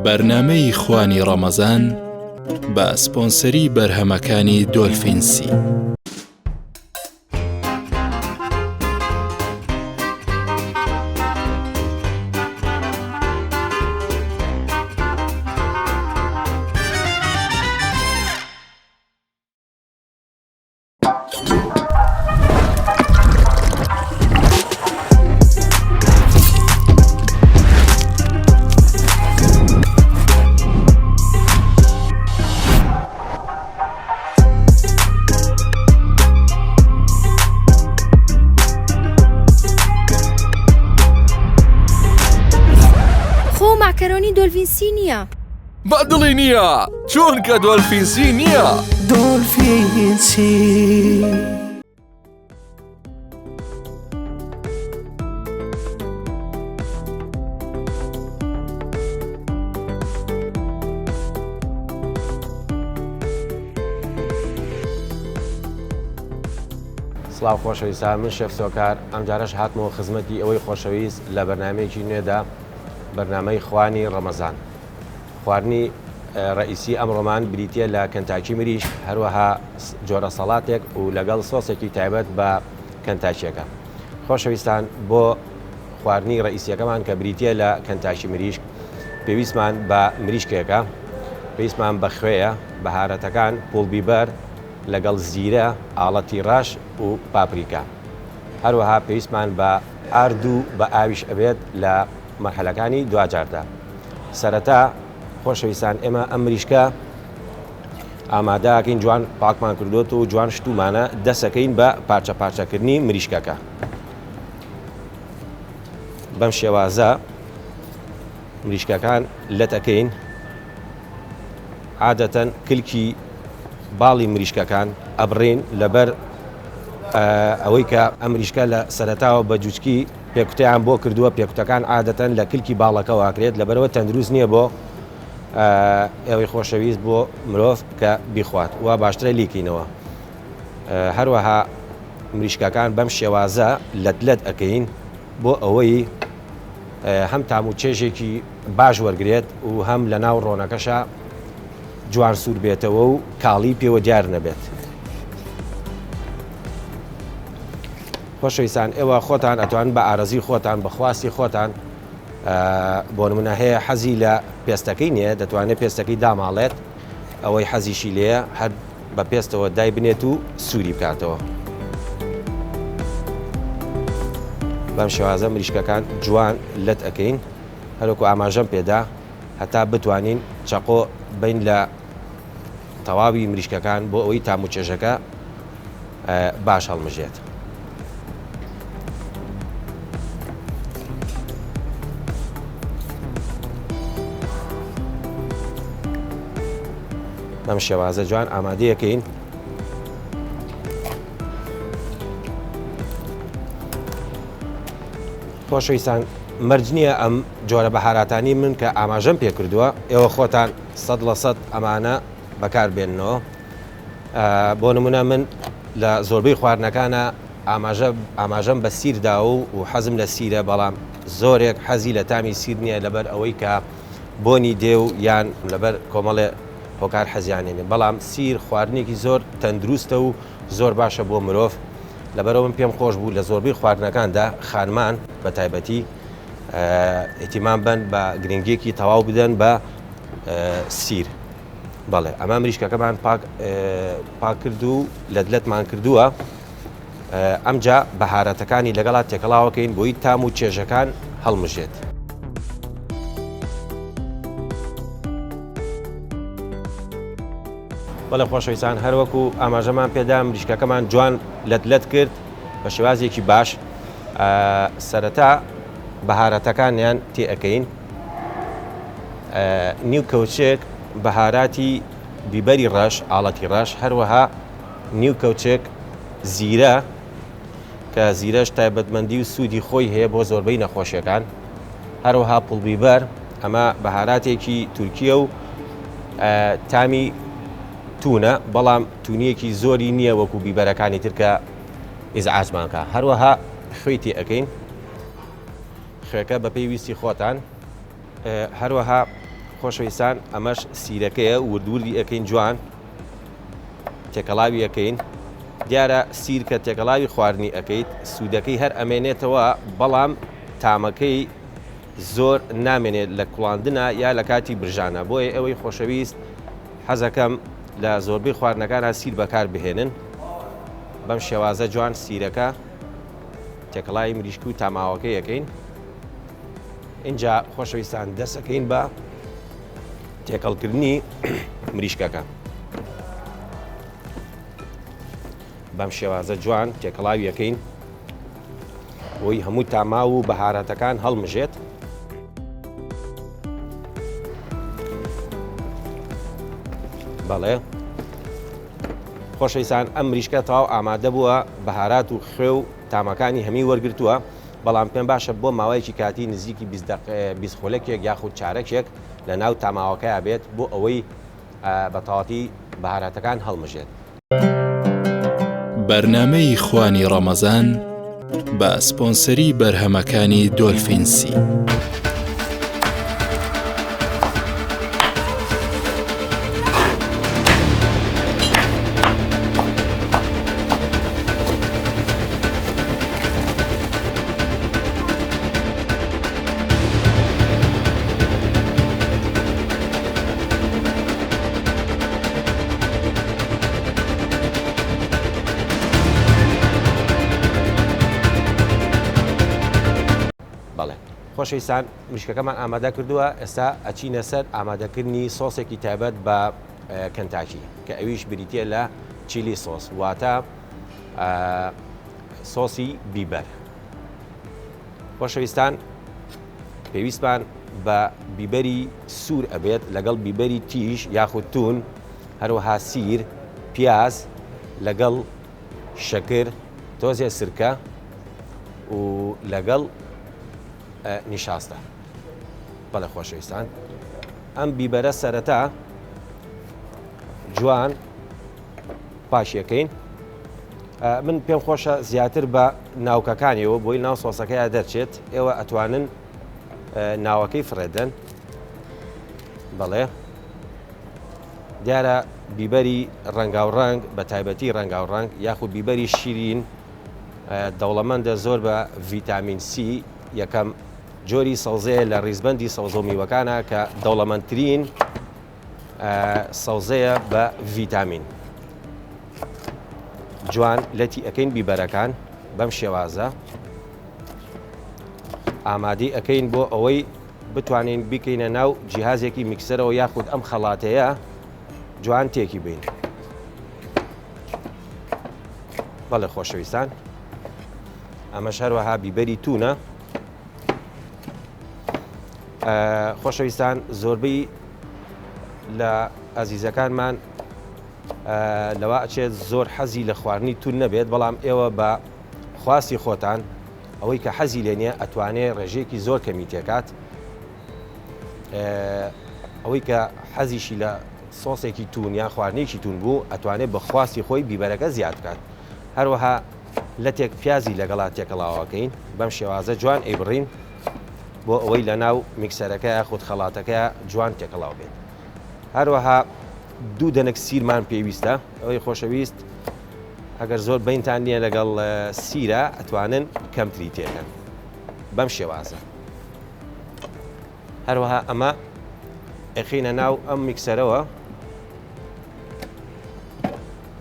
بەرنامەی خوانی ڕەمەزان بە سپۆنسەری بەرهەمەکانی دۆلفینسی. ماکەرۆنی دۆلفینسی نییە. بەدڵی نییە چونکە دۆلفینسی نییە. دۆلفینسی سڵاو خۆشەویستان، من شێف سۆکار ئەم جارەش هاتمەوە خزمەتی ئەوەی خۆشەویست لە بەرنامەیەکی نوێدا، بەرنامەی خوانی ڕەمەزان. خواردنی ڕئیسی ئەمڕۆمان بریتە لە کەنتاکی مریش، هەروەها جۆرە سەڵاتێک و لەگەڵ سۆسێکی تایبەت بە کەنتاکیەکە. خۆشەویستان، بۆ خواردنی ڕئیسیەکەمان کە بریتە لە کەنتاکی مریشک پێویستمان بە مریشکێکە، پێویستمان بە خوێیە، بەهارەتەکان، پۆڵبیبەر لەگەڵ زیرە، ئاڵەتی ڕاش و پاپریکا. هەروەها پێویستمان بە ئارد و بە ئاویش ئەبێت لە مەرحەلەکانی دوجاردا. سەرەتا خۆشەویستان، ئێمە ئەم مریشکە ئامادەکەین، جوان پاکمان کردوت و جوان شتومانە دەسەکەین بە پارچە پارچەکردنی مریشکەکە. بەم شێوازە مریشکەکان لەتەکەین، عادەتەن کلکی باڵی مریشکەکان ئەبڕین لەبەر ئەوەی کە ئەم مریشکە لە سەرەتاوە بە جوچکی پێکوتەیان بۆ کردووە. پێکوتەکان عادەتەن لە کلکی باڵەکە واکرێت، لەبەرەوە تەندروست نییە بۆ ئێوەی خۆشەویست بۆ مرۆڤ کە بیخوات، وا باشترە لیکینەوە. هەروەها مریشکەکان بەم شێوازە لەت ئەکەین بۆ ئەوەی هەم تام و چێژێکی باش وەرگێت و هەم لە ناو ڕۆنەکەشە جوان سوور بێتەوە و کاڵی پێوە دیار نەبێت. خۆشەویستان، ئێوە خۆتان ئەتوان بە ئارەزی خۆتان، بە خواستی خۆتان، بۆ نمونە هەیە حەزی لە پێستەکەی نییە، دەتوانێت پێستەکەی داماڵێت، ئەوەی حەزیشی لێە هەر بە پێستەوە دای بنێت و سووری بکاتەوە. بەم شێوازە مریشکەکان جوان لەت ئەکەین، هەروەکو ئاماژەم پێدا هەتا بتوانین چەقۆ بین لە تەواوی مریشکەکان بۆ ئەوەی تام و چێژەکە باش هەڵمژێت. بەم شێوازە جوان ئامادەیەکەین. خۆشەویستان، مەرج نییە ئەم جۆرە بەهاراتانی من کە ئاماژەم پێ کردووە ئێوە خۆتان 100% ئەمانە بەکاربێننەوە. بۆ نمونە من لە زۆربەی خواردنەکانە ئاماژەم بە سیردا و حەزم لە سیرە، بەڵام زۆرێک حەزی لە تامی سیر نییە لەبەر ئەوەی کە بۆنی دێ و یان لەبەر کۆمەڵێ هۆکار حەزیانێنێ. بەڵام سیر خواردنێکی زۆر تەندروستە و زۆر باشە بۆ مرۆڤ، لەبەرەوە من پێم خۆش بوو لە زۆربەی خواردنەکاندا خانمان بە تایبەتی ئێتیمان بن بە گرنگێکی تەواو بدەن بە سیر. بەڵێ ئەمە مریشکەکەمان پاک کرد و لەتمان کردووە. ئەمجا بەهارەتەکانی لەگەڵا تێکەڵاوەکەین بۆی تام و چێژەکان هەڵمژێت. بەڵێ خۆشەویستان، هەروەکو ئاماژەمان پێدا مریشکەکەمان جوان لەت کرد بە شێوازێکی باش. سەرەتا بەهارەتەکانیان تێ ئەەکەین، نیو کەوچێک بەهاراتی بیبەری ڕەش، ئاڵەتی ڕەش، هەروەها نیو کەوچێک زیرە کە زیرەش تایبەتمەندی و سوودی خۆی هەیە بۆ زۆربەی نەخۆشیەکان، هەروەها پڵبیبەر، ئەمە بەهاراتێکی تورکیە و تامی تونە، بەڵام تونیەکی زۆری نییە وەکو بیبەرەکانی ترکە ئیزعاجمانکە. هەروەها خوێی تێ ئەەکەین، خوێەکە بە پێویستی خۆتان، هەروەها خۆشەویستان ئەمەش سیرەکەیە وردوردی ئەەکەین جوان تێکەڵاوی ئەەکەین دیارە سیر کە تێکەڵاوی خواردنی ئەەکەیت سوودەکەی هەر ئەمێنێتەوە بەڵام تامەکەی زۆر نامێنێت لە کوڵاندنە یا لە کاتی برژانە بۆیە ئەوەی خۆشەویست حەزەکەم لە زۆربەی خواردنەکانە سیر بەکار بهێنن بەم شێوازە جوان سیرەکە تێکەڵاوی مریشک و تاماوەکەی یەکەین اینجا خۆشەویستان دەسەکەین بە تێکەڵکردنی مریشکەکە بەم شێوازە جوان تێکەڵاوی یەکەین بۆی هەموو تاما و بەهارەتەکان هەڵمژێت بەڵێ خۆشەویستان ئەم مریشکە تەواو ئامادە بووە بەهارات و خوێ و تامەکانی هەمی وەرگرتووە بەڵام پێم باشە بۆ ماوەیەکی کاتی نزیکی 20 خولەکێک یاخود چارەکێک لە ناو تاماوەکەیە بێت بۆ ئەوەی بەتەواتی بەهارەتەکان هەڵمژێت. بەرنامەی خوانی ڕەمەزان بە سپۆنسەری بەرهەمەکانی دۆلفینسی. خۆشەویستان مریشکەکەمان ئامادە کردووە ئێستا ئەچینە سەر ئامادەکردنی سۆسێکی تایبەت بە کەنتاکی کە ئەویش بریتە لە چیلی سۆس واتە سۆسی بیبەر. خۆشەویستان پێویستمان بە بیبەری سوور ئەبێت لەگەڵ بیبەری تیژ یاخود تون هەروەها سیر پیاز لەگەڵ شەکر تۆزێ سرکە و لەگەڵ نیشاستە. بەڵێ خۆشەویستان ئەم بیبەرە سەرەتا جوان پاشیەکەین من پێم خۆشە زیاتر بە ناوکەکانیەوە بۆی ناو سۆسەکەیە دەرچێت ئێوە ئەتوانن ناوەکەی فرێدەن بەڵێ دیارە بیبەری ڕەنگاوڕەنگ بە تایبەتی ڕەنگاوڕەنگ یاخود بیبەری شیرین دەوڵەمەندە زۆر بە ڤیتامین سی یەکەم جۆری سەوزەیە لە ڕیزبەندی سەوزە و میوەکانە کە دەوڵەمەندترین سەوزەیە بە ڤیتامین. جوان لەتی ئەەکەین بیبەرەکان بەم شێوازە ئامادەی ئەەکەین بۆ ئەوەی بتوانین بیکەینە ناو جیهازێکی میکسەرەوە یاخود ئەم خەڵاتەیە جوان تێکی بین. بەڵێ خۆشەویستان ئەمەش هەروەها بیبەری تونە. خۆشەویستان زۆربەی لە ئازیزەکانمان لەوە ئەچێت زۆر حەزی لە خواردنی تون نەبێت بەڵام ئێوە بە خواستی خۆتان ئەوەی کە حەزی لێ نییە ئەتوانێت ڕێژەیەکی زۆر کەمی تێکات ئەوەی کە حەزیشی لە سۆسێکی تون یا خواردنێکی تون بوو ئەتوانێت بە خواستی خۆی بیبەرەکە زیاد بکات. هەروەها لە تێک پیازی لەگەڵا تێکەڵاوەکەین بەم شێوازە جوان ئەیبڕین بۆ ئەوەی لە ناو میکسەرەکە خودت خەڵاتەکە جوان تێکەڵاو بێت. هەروەها دوو دەنەک سیرمان پێویستە ئەوەی خۆشەویست ئەگەر زۆر بینتان نییە لەگەڵ سیرە ئەتوانن کەمتری تێکەن بەم شێوازە. هەروەها ئەمە ئەخینە ناو ئەم میکسەرەوە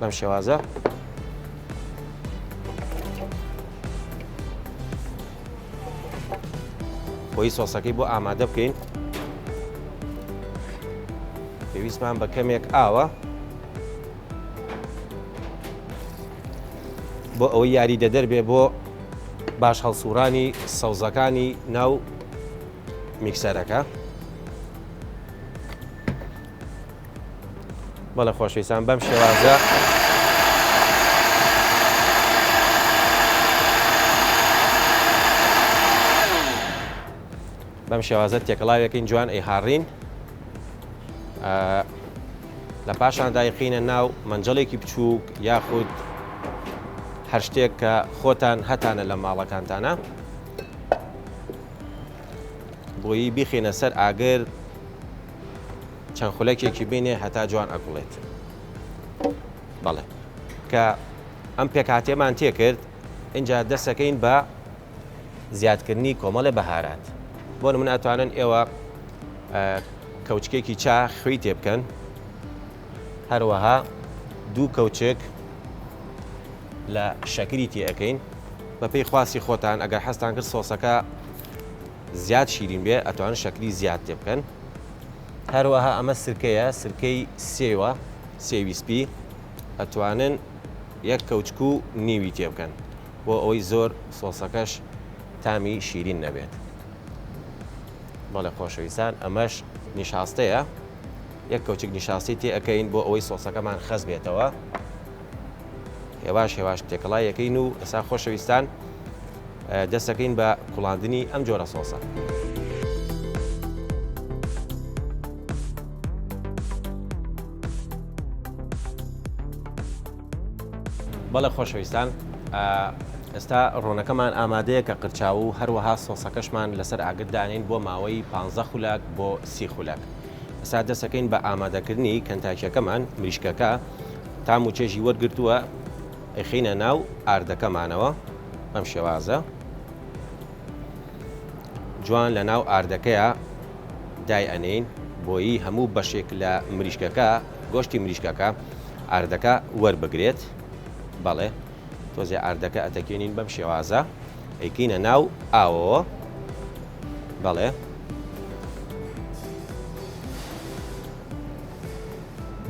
بەم شێوازە بۆی سۆسەکەی بۆ ئامادە بکەین. پێویستمان بە کەمێک ئاوە بۆ ئەوەی یاری دەدەربێ بۆ باش هەڵسوڕانی سەوزەکانی ناو میکسەرەکە. بەڵێ خۆشەویستان بەم شێوازە بەم شێوازە تێکەڵاوێکین جوان ئەیهاڕین لە پاشان دایقینە ناو مەنجەڵێکی بچووک یاخود هەر شتێک کە خۆتان هەتانە لە ماڵەکانتانە بۆیی بیخێنە سەر ئاگر چەند خولەکێکی بینێ هەتا جوان ئەگوڵێت بەڵێ کە ئەم پێکهاتێمان تێکرد اینجا دەستەکەین بە زیادکردنی کۆمەڵە بەهارات بۆ نمونە ئەتوانن ئێوە کەوچکێکی چا خوێی تێ بکەن هەروەها دوو کەوچێک لە شەکری تێ ئەەکەین بە پێی خواسی خۆتان ئەگەر حەستان کرد سۆسەکە زیاد شیرین بێ ئەتوانن شەکری زیاد تێ بکەن هەروەها ئەمە سرکەیە سرکەی سێوە سێویسپی ئەتوانن یەک کەوچک و نیوی تێ بکەن بۆ ئەوەی زۆر سۆسەکەش تامی شیرین نەبێت بەڵێ خۆشەویستان ئەمەش نیشاستەیە یەک کەوچک نیشاستی تێ ئەەکەین بۆ ئەوەی سۆسەکەمان خەز بێتەوە هێواش تێکەڵایەکەین و ئێستا خۆشەویستان دەستەکەین بە کوڵاندنی ئەم جۆرە سۆسە بەڵێ خۆشەویستان ئێستا ڕۆنەکەمان ئامادەیە کە قرچاو و هەروەها سۆسەکەشمان لەسەر ئاگدانین بۆ ماوەی 15 خولک بۆ 30 خولک ئێستا دەستەکەین بە ئامادەکردنی کەنتاکیەکەمان مریشکەکە تام و چێژی وەرگرتووە ئەیخینە ناو ئاردەکەمانەوە ئەم شێوازە جوان لە ناو ئاردەکەیە دای ئەنین بۆیی هەموو بەشێک لە مریشکەکە گۆشتی مریشکەکە ئاردەکە وەربگرێت بەڵێ تۆزێ ئاردەکە ئەتەکێنین بەم شێوازە ئەیکینە ناو ئاوەوە بەڵێ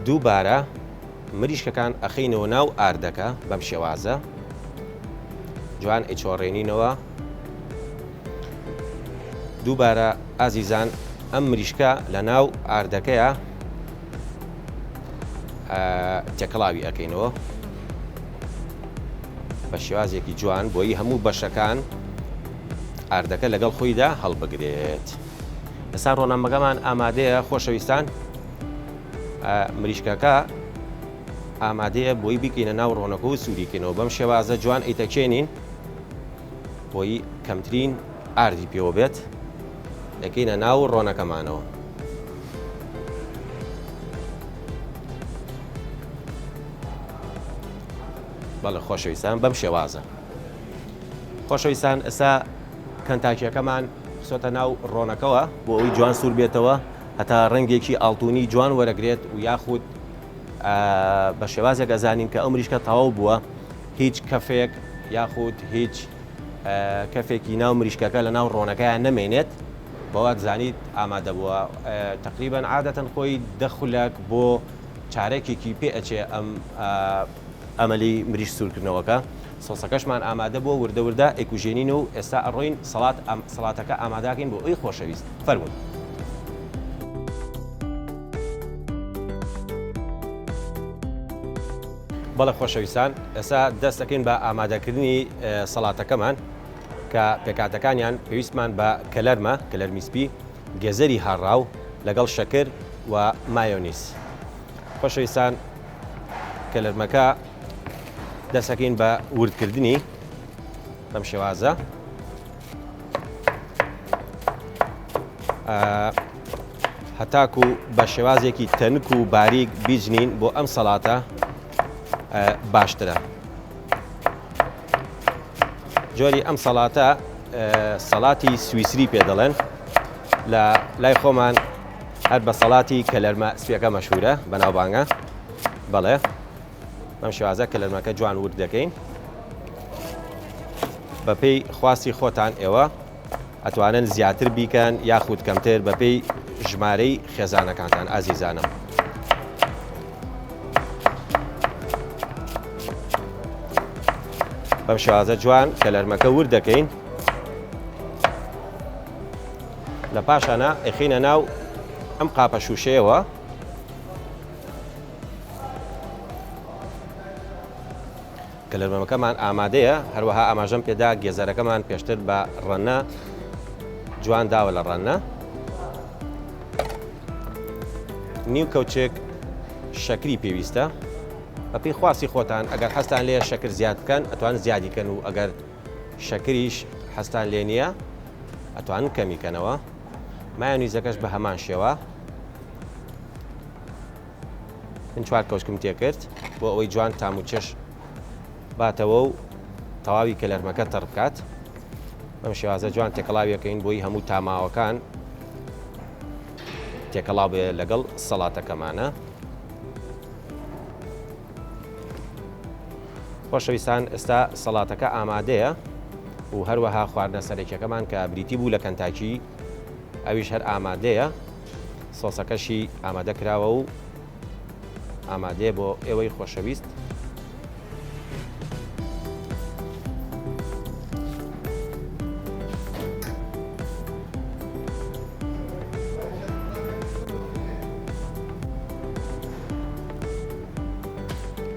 دووبارە مریشکەکان ئەخینەوە ناو ئاردەکە بەم شێوازە جوان ئەیچۆڕێنینەوە دووبارە ئازیزان ئەم مریشکە لە ناو ئاردەکەیە تێکەڵاوی ئەەکەینەوە بە شێوازێکی جوان بۆی هەموو بەشەکان ئاردەکە لەگەڵ خۆیدا هەڵبگرێت ئێستا ڕۆنامەکەمان ئامادەیە خۆشەویستان مریشکەکە ئامادەیە بۆی بکەینە ناو ڕۆنەکە و سووریکەینەوە بەم شێوازە جوان ئەیتەکێنین بۆی کەمترین ئاردی پێوە بێت دەکەینە ناو ڕۆنەکەمانەوە بەڵێ خۆشەویستان بەم شێوازە خۆشەویستان ئێستا کەنتاکیەکەمان خسۆتە ناو ڕۆنەکەوە بۆ ئەوی جوان سوور بێتەوە هەتا ڕەنگێکی ئاڵتونی جوان وەرەگرێت و یاخود بە شێوازێک ئەزانین کە ئەو مریشکە تەواو بووە هیچ کەفێک یاخود هیچ کەفێکی ناو مریشکەکە لە ناو ڕۆنەکەیان نەمێنێت بەوە زانیت ئامادە بووە تقریبان عادەتەن خۆی دەخولەک بۆ چارێکێکی پێ ئەچێ ئەم ئەمەلی مریش سوورکردنەوەکە سۆسەکەشمان ئامادە بۆ وردە ئەیکوژێنین و ئێستا ئەڕۆین سەڵاتەکە ئاماداکەین بۆ ئەوی خۆشەویست فەرموون بەڵێ خۆشەویستان ئێستا دەستەکەین بە ئامادەکردنی سەڵاتەکەمان کە پێکاتەکانیان پێویستمان بە کەلەرمیسپی گێزەری هاڕاو لەگەڵ شەکر و مایۆنیس خۆشەویستان کەلەرمەکە دەستەکەین بە وردکردنی بەم شێوازە هەتاکو بە شێوازێکی تەنک و باریک بیجنین بۆ ئەم سەڵاتە باشترە جۆری ئەم سەڵاتە سەڵاتی سویسری پێ دەڵێن لە لای خۆمان هەر بە سەڵاتی کەلەرمە سپیەکە مەشهورە بەناوبانگە بەڵێ ئەم شێوازە کەلەرمەکە جوان ورد دەکەین بە پێی خواستی خۆتان ئێوە ئەتوانن زیاتر بیکەن یاخود کەمتر بە پێی ژمارەی خێزانەکانتان ئازیزانم بەم شێوازە جوان کەلەرمەکە ورد دەکەین لە پاشانە ئەخینە ناو ئەم قاپە شوشەیەوە کەلەرمەکەمان ئامادەیە هەروەها ئاماژەم پێدا گێزەرەکەمان پێشتر بە ڕەنە جوان داوە لە ڕەنە نیو کەوچێک شەکری پێویستە بە پێی خواستی خۆتان ئەگەر حەستان لێ شەکر زیاد بکەن ئەتوان زیادیکەن و ئەگەر شەکریش حەستان لێ نییە ئەتوان کەمیکەنەوە مایۆنیزەکەش بە هەمان شێوە من 4 کەوشکم تێکرد بۆ ئەوەی جوان تام و چێش باتەوە و تەواوی کەلەرمەکە تەڕ بکات. بەم شێوازە جوان تێکەڵاویەکەین بۆی هەموو تاماوەکان تێکەڵاو بێ لەگەڵ سەڵاتەکەمانە. خۆشەویستان، ئێستا سەڵاتەکە ئامادەیە و هەروەها خواردنە سەرەکیەکەمان کە بریتی بوو لە کەنتاکی ئەویش هەر ئامادەیە. سۆسەکەشی ئامادە کراوە و ئامادەیە بۆ ئێوەی خۆشەویست.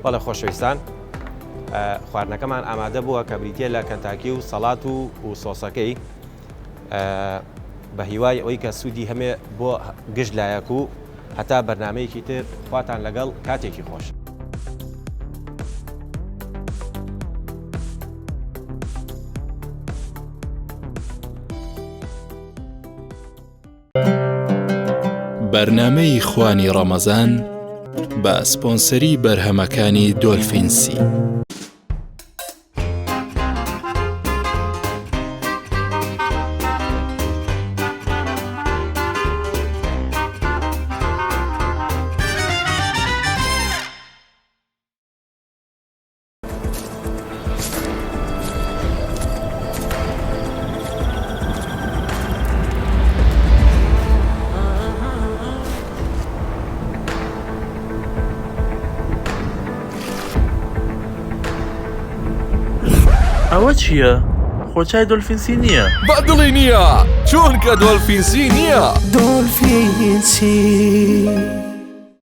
بەڵێ خۆشەویستان، خواردنەکەمان ئامادە بووە کە بریتە لە کەنتاکی و سەڵات و سۆسەکەی بە هیوای ئەوەی کە سوودی هەمێ بۆ گشت لایەک و هەتا بەرنامەیەکی تر خواتان لەگەڵ کاتێکی خۆش. بەرنامەی خوانی ڕەمەزان بە سپۆنسەری بەرهەمەکانی دۆلفینسی. ئەوە چییە؟ خۆچای دۆلفینسی نییە؟ بەدڵی نییە چونکە دۆلفینسی نییە. دۆلفینسی